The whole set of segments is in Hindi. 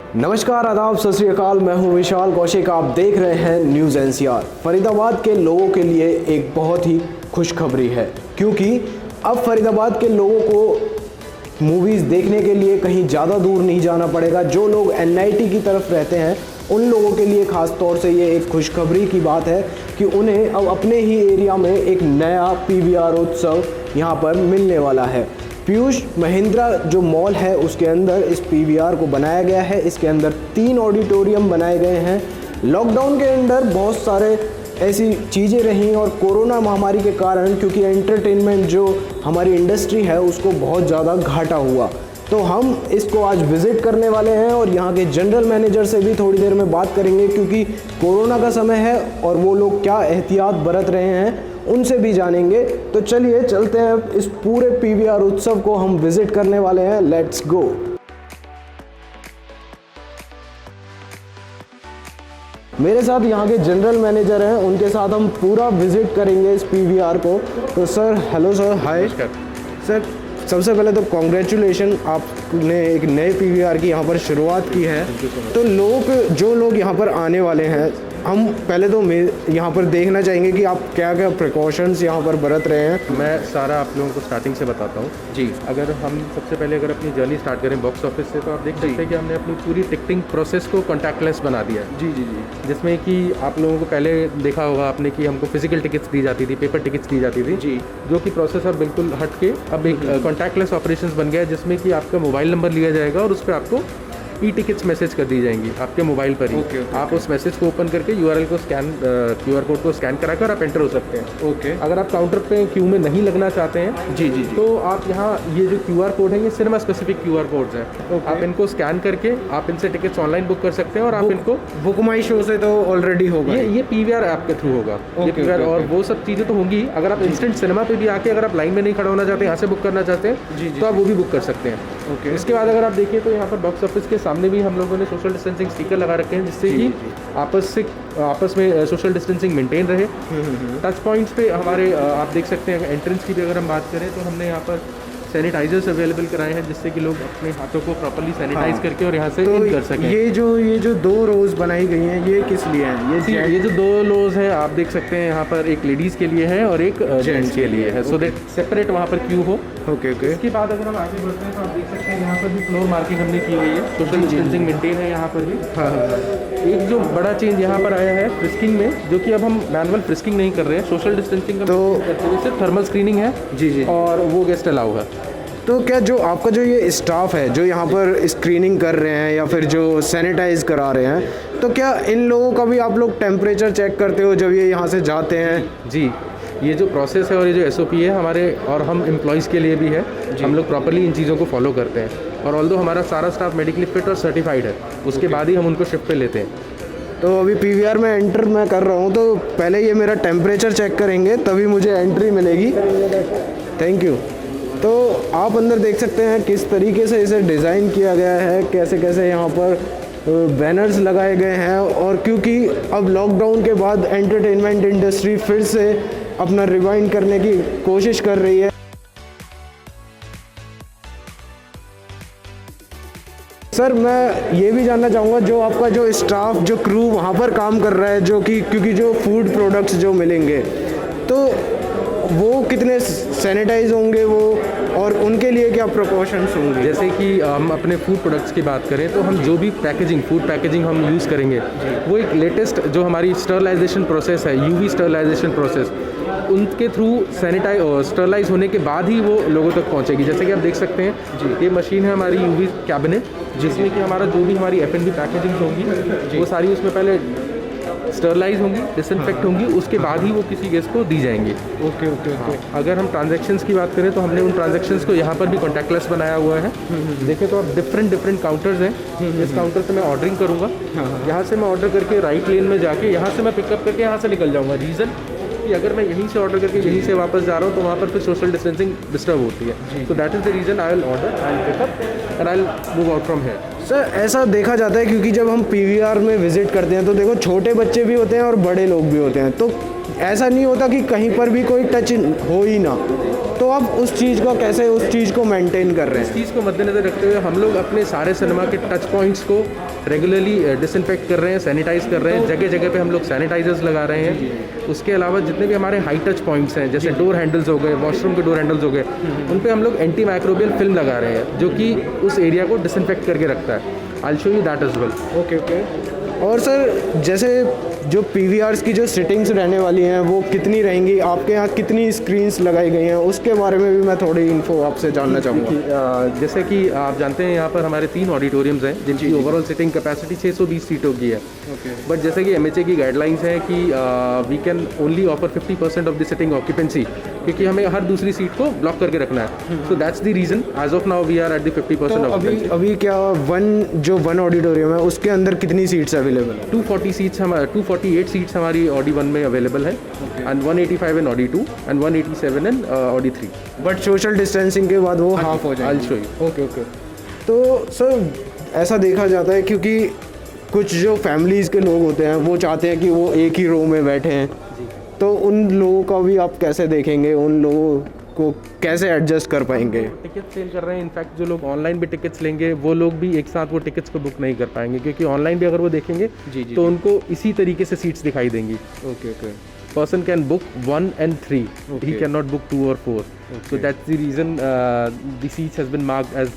नमस्कार, आदाब, सत श्री अकाल। मैं हूं विशाल कौशिक। आप देख रहे हैं न्यूज़ एनसीआर। फरीदाबाद के लोगों के लिए एक बहुत ही खुशखबरी है, क्योंकि अब फरीदाबाद के लोगों को मूवीज़ देखने के लिए कहीं ज़्यादा दूर नहीं जाना पड़ेगा। जो लोग एनआईटी की तरफ रहते हैं उन लोगों के लिए ख़ास तौर से ये एक खुशखबरी की बात है कि उन्हें अब अपने ही एरिया में एक नया पीवीआर उत्सव यहाँ पर मिलने वाला है। पीयूष महिंद्रा जो मॉल है उसके अंदर इस पीवीआर को बनाया गया है। इसके अंदर 3 ऑडिटोरियम बनाए गए हैं। लॉकडाउन के अंदर बहुत सारे ऐसी चीज़ें रहीं और कोरोना महामारी के कारण, क्योंकि एंटरटेनमेंट जो हमारी इंडस्ट्री है उसको बहुत ज़्यादा घाटा हुआ, तो हम इसको आज विज़िट करने वाले हैं और यहाँ के जनरल मैनेजर से भी थोड़ी देर में बात करेंगे, क्योंकि कोरोना का समय है और वो लोग क्या एहतियात बरत रहे हैं उनसे भी जानेंगे। तो चलिए चलते हैं, इस पूरे पीवीआर उत्सव को हम विज़िट करने वाले हैं। Let's go. मेरे साथ यहाँ के जनरल मैनेजर हैं, उनके साथ हम पूरा विज़िट करेंगे इस पीवीआर को। तो sir, hello sir, hi sir. सबसे पहले तो कॉन्ग्रेचुलेशन, आपने एक नए पीवीआर की यहाँ पर शुरुआत की है। तो जो लोग यहाँ पर आने वाले हैं, हम पहले तो यहाँ पर देखना चाहेंगे कि आप क्या क्या प्रिकॉशंस यहाँ पर बरत रहे हैं। मैं सारा आप लोगों को स्टार्टिंग से बताता हूँ जी। अगर हम सबसे पहले अपनी जर्नी स्टार्ट करें बॉक्स ऑफिस से, तो आप देख सकते हैं कि हमने अपनी पूरी टिकटिंग प्रोसेस को कॉन्टैक्टलेस बना दिया है। जी जी जी। जिसमें कि आप लोगों को पहले देखा होगा आपने कि हमको फिजिकल टिकट्स दी जाती थी, पेपर टिकट्स दी जाती थी जी, जो कि प्रोसेस अब बिल्कुल हट के अब एक कॉन्टैक्टलेस ऑपरेशंस बन गया है, जिसमें कि आपका मोबाइल नंबर लिया जाएगा और उस पर आपको ई टिकट्स मैसेज कर दी जाएंगी आपके मोबाइल पर ही। आप उस मैसेज को ओपन करके यूआरएल को स्कैन, क्यूआर कोड को स्कैन कराकर आप एंटर हो सकते हैं। अगर आप काउंटर पे क्यू में नहीं लगना चाहते हैं जी जी, तो आप यहाँ ये जो क्यूआर कोड है ये सिनेमा स्पेसिफिक क्यूआर कोड्स हैं। आप इनको स्कैन करके आप इनसे टिकट्स ऑनलाइन बुक कर सकते हैं और आप इनको बुक माई शो से तो ऑलरेडी होगा। ये पीवीआर ऐप के थ्रू होगा ये पीवीआर, और वो सब चीज़ें तो होंगी। अगर आप इंस्टेंट सिनेमा पे भी आके अगर आप लाइन में नहीं खड़ा होना चाहते, यहाँ से बुक करना चाहते हैं तो आप वो भी बुक कर सकते हैं। इसके बाद अगर आप देखिए तो यहाँ पर बॉक्स ऑफिस के सामने भी हम लोगों ने सोशल डिस्टेंसिंग स्टिकर लगा रखे हैं, जिससे कि आपस में सोशल डिस्टेंसिंग मेंटेन रहे। टच पॉइंट्स पे हमारे आप देख सकते हैं, एंट्रेंस की भी अगर हम बात करें तो हमने यहाँ पर सैनिटाइजर्स अवेलेबल कराए हैं, जिससे कि लोग अपने हाथों को प्रॉपर्ली सैनिटाइज करके और यहाँ से इन कर सकें। ये जो 2 रोज बनाई गई हैं, ये किस लिए हैं? ये जो 2 रोज हैं आप देख सकते हैं, यहाँ पर एक लेडीज़ के लिए है और एक जेंट्स के लिए है, सो दैट सेपरेट वहाँ पर क्यू हो। ओके। इसके बाद अगर हम आगे बढ़ते हैं तो आप देख सकते हैं यहाँ पर भी फ्लोर मार्किंग हमने की हुई है, सोशल डिस्टेंसिंग मेंटेन है यहाँ पर भी। एक जो बड़ा चेंज यहाँ पर आया है फ्रिस्किंग में, जो कि अब हम मैनुअल फ्रिस्किंग नहीं कर रहे हैं, सोशल डिस्टेंसिंग का करते हुए सिर्फ थर्मल स्क्रीनिंग है जी, और वो गेस्ट अलाउ है। तो क्या जो आपका जो ये स्टाफ है जो यहाँ पर स्क्रीनिंग कर रहे हैं या फिर जो सैनिटाइज करा रहे हैं, तो क्या इन लोगों का भी आप लोग टेम्परेचर चेक करते हो जब ये यहाँ से जाते हैं? जी, ये जो प्रोसेस है और ये जो एसओपी है हमारे और हम एम्प्लॉयज़ के लिए भी है, हम लोग प्रॉपर्ली इन चीज़ों को फॉलो करते हैं। और ऑल्दो हमारा सारा स्टाफ मेडिकली फिट और सर्टिफाइड है, उसके बाद ही हम उनको शिफ्ट पे लेते हैं। तो अभी पीवीआर में एंटर मैं कर रहा हूँ, तो पहले ये मेरा टेम्परेचर चेक करेंगे तभी मुझे एंट्री मिलेगी। Thank you. तो आप अंदर देख सकते हैं किस तरीके से इसे डिज़ाइन किया गया है, कैसे कैसे यहाँ पर बैनर्स लगाए गए हैं। और क्योंकि अब लॉकडाउन के बाद एंटरटेनमेंट इंडस्ट्री फिर से अपना रिवाइंड करने की कोशिश कर रही है। सर, मैं ये भी जानना चाहूँगा, जो आपका जो स्टाफ, जो क्रू वहाँ पर काम कर रहा है, जो कि क्योंकि जो फूड प्रोडक्ट्स जो मिलेंगे तो वो कितने सैनिटाइज होंगे वो, और उनके लिए क्या प्रिकॉशंस होंगे? जैसे कि हम अपने फूड प्रोडक्ट्स की बात करें तो हम जो भी फूड पैकेजिंग हम यूज़ करेंगे वो एक लेटेस्ट जो हमारी स्टरलाइजेशन प्रोसेस है, यूवी स्टरलाइजेशन प्रोसेस, उनके थ्रू स्टरलाइज होने के बाद ही वो लोगों तक पहुंचेगी। जैसे कि आप देख सकते हैं ये मशीन है हमारी यूवी कैबिनेट, जिसमें कि हमारा जो भी हमारी F&B पैकेजिंग होंगी वो सारी उसमें पहले स्टरलाइज होंगी, डिसइंफेक्ट होंगी, उसके बाद ही वो किसी गेस्ट को दी जाएंगी। ओके। अगर हम ट्रांजैक्शंस की बात करें तो हमने उन ट्रांजैक्शंस को यहाँ पर भी कॉन्टैक्टलेस बनाया हुआ है। देखें तो आप डिफरेंट काउंटर्स हैं। इस काउंटर से मैं ऑर्डरिंग करूँगा, यहाँ से मैं ऑर्डर करके राइट लेन में जाके यहाँ से मैं पिकअप करके यहाँ से निकल जाऊँगा। रीज़न कि अगर मैं यहीं से ऑर्डर करके यहीं से वापस जा रहा हूँ तो वहाँ पर फिर सोशल डिस्टेंसिंग डिस्टर्ब होती है। तो that is the reason I will order, I will pick up and I will move out from here. Sir, ऐसा देखा जाता है क्योंकि जब हम पीवीआर में विज़िट करते हैं तो देखो छोटे बच्चे भी होते हैं और बड़े लोग भी होते हैं, तो ऐसा नहीं होता कि कहीं पर भी कोई टच हो ही ना? तो आप उस चीज़ को कैसे उस चीज़ को मेंटेन कर रहे इस हैं? चीज़ को मद्देनज़र रखते हुए हम लोग अपने सारे सिनेमा के टच पॉइंट्स को रेगुलरली डिसइंफेक्ट कर रहे हैं, सैनिटाइज कर रहे हैं, जगह जगह पे हम लोग सैनिटाइजर्स लगा रहे हैं। उसके अलावा जितने भी हमारे हाई टच पॉइंट्स हैं, जैसे डोर हैंडल्स हो गए, वॉशरूम के डोर हैंडल्स हो गए, उन पे हम लोग एंटी माइक्रोबियल फिल्म लगा रहे हैं, जो कि उस एरिया को डिसइंफेक्ट करके रखता है। I will show you that as well. Okay okay. और सर जैसे जो PVRs की जो सिटिंग्स रहने वाली हैं वो कितनी रहेंगी, आपके यहाँ कितनी स्क्रीन्स लगाई गई हैं, उसके बारे में भी मैं थोड़ी इन्फो आपसे जानना चाहूँगा। जैसे कि आप जानते हैं यहाँ पर हमारे 3 ऑडिटोरियम्स हैं जिनकी ओवरऑल सीटिंग कैपेसिटी 620 सीटों की है। बट जैसे कि MHA की गाइडलाइंस है कि we can only offer 50% of the sitting occupancy, क्योंकि हमें हर दूसरी सीट को ब्लॉक करके रखना है। So that's the reason as of now we are at the 50% occupancy. अभी क्या वन ऑडिटोरियम है उसके अंदर कितनी सीट्स अवेलेबल है? 248 सीट्स हमारी ऑडी 1 में अवेलेबल है, and 185 in Audi 2 and 187 in Audi 3। But social distancing के बाद वो हाफ हो जाएगा। I'll show you। Okay okay. तो सर ऐसा देखा जाता है क्योंकि कुछ जो फैमिलीज़ के लोग होते हैं वो चाहते हैं कि वो एक ही रो में बैठे हैं, तो उन लोगों का भी आप कैसे देखेंगे, उन लोगों को कैसे एडजस्ट कर पाएंगे? टिकट सेल कर रहे हैं। इनफैक्ट जो लोग ऑनलाइन भी टिकट्स लेंगे वो लोग भी एक साथ वो टिकट्स को बुक नहीं कर पाएंगे, क्योंकि ऑनलाइन भी अगर वो देखेंगे तो उनको इसी तरीके से सीट्स दिखाई देंगी। Okay okay. Person can book 1 and 3, he can not book 2 or 4। So that's the reason the seats has been marked as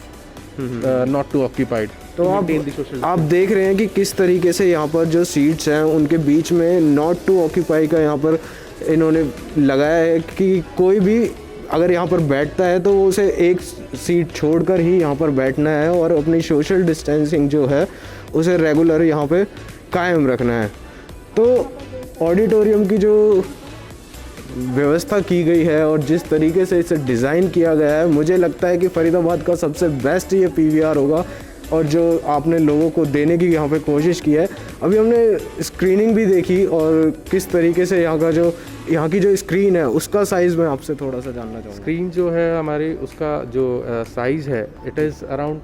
not to occupied. तो आप देख रहे हैं कि किस तरीके से यहाँ पर जो सीट्स हैं उनके बीच में नॉट टू ऑक्यूपाई का यहाँ पर इन्होंने लगाया है कि कोई भी अगर यहाँ पर बैठता है तो उसे एक सीट छोड़कर ही यहाँ पर बैठना है और अपनी सोशल डिस्टेंसिंग जो है उसे रेगुलर यहाँ पे कायम रखना है। तो ऑडिटोरियम की जो व्यवस्था की गई है और जिस तरीके से इसे डिज़ाइन किया गया है, मुझे लगता है कि फरीदाबाद का सबसे बेस्ट ये PVR होगा और जो आपने लोगों को देने की यहाँ पे कोशिश की है। अभी हमने स्क्रीनिंग भी देखी और किस तरीके से यहाँ की जो स्क्रीन है उसका साइज़ मैं आपसे थोड़ा सा जानना चाहूँगा। स्क्रीन जो है हमारी उसका जो साइज़ है it is around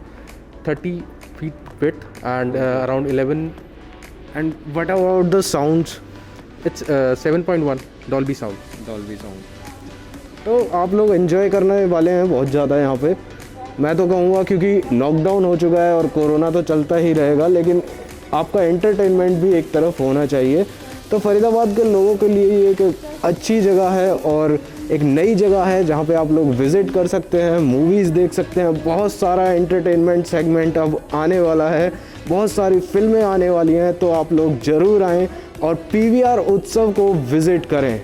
30 feet width and around 11। And what about the sounds? It's 7.1 Dolby sound. तो आप लोग एंजॉय करने वाले हैं बहुत ज़्यादा यहाँ पे, मैं तो कहूँगा, क्योंकि लॉकडाउन हो चुका है और कोरोना तो चलता ही रहेगा, लेकिन आपका एंटरटेनमेंट भी एक तरफ होना चाहिए। तो फरीदाबाद के लोगों के लिए ये एक अच्छी जगह है और एक नई जगह है जहाँ पे आप लोग विज़िट कर सकते हैं, मूवीज़ देख सकते हैं। बहुत सारा एंटरटेनमेंट सेगमेंट अब आने वाला है, बहुत सारी फिल्में आने वाली हैं, तो आप लोग ज़रूर आएँ और PVR उत्सव को विज़िट करें।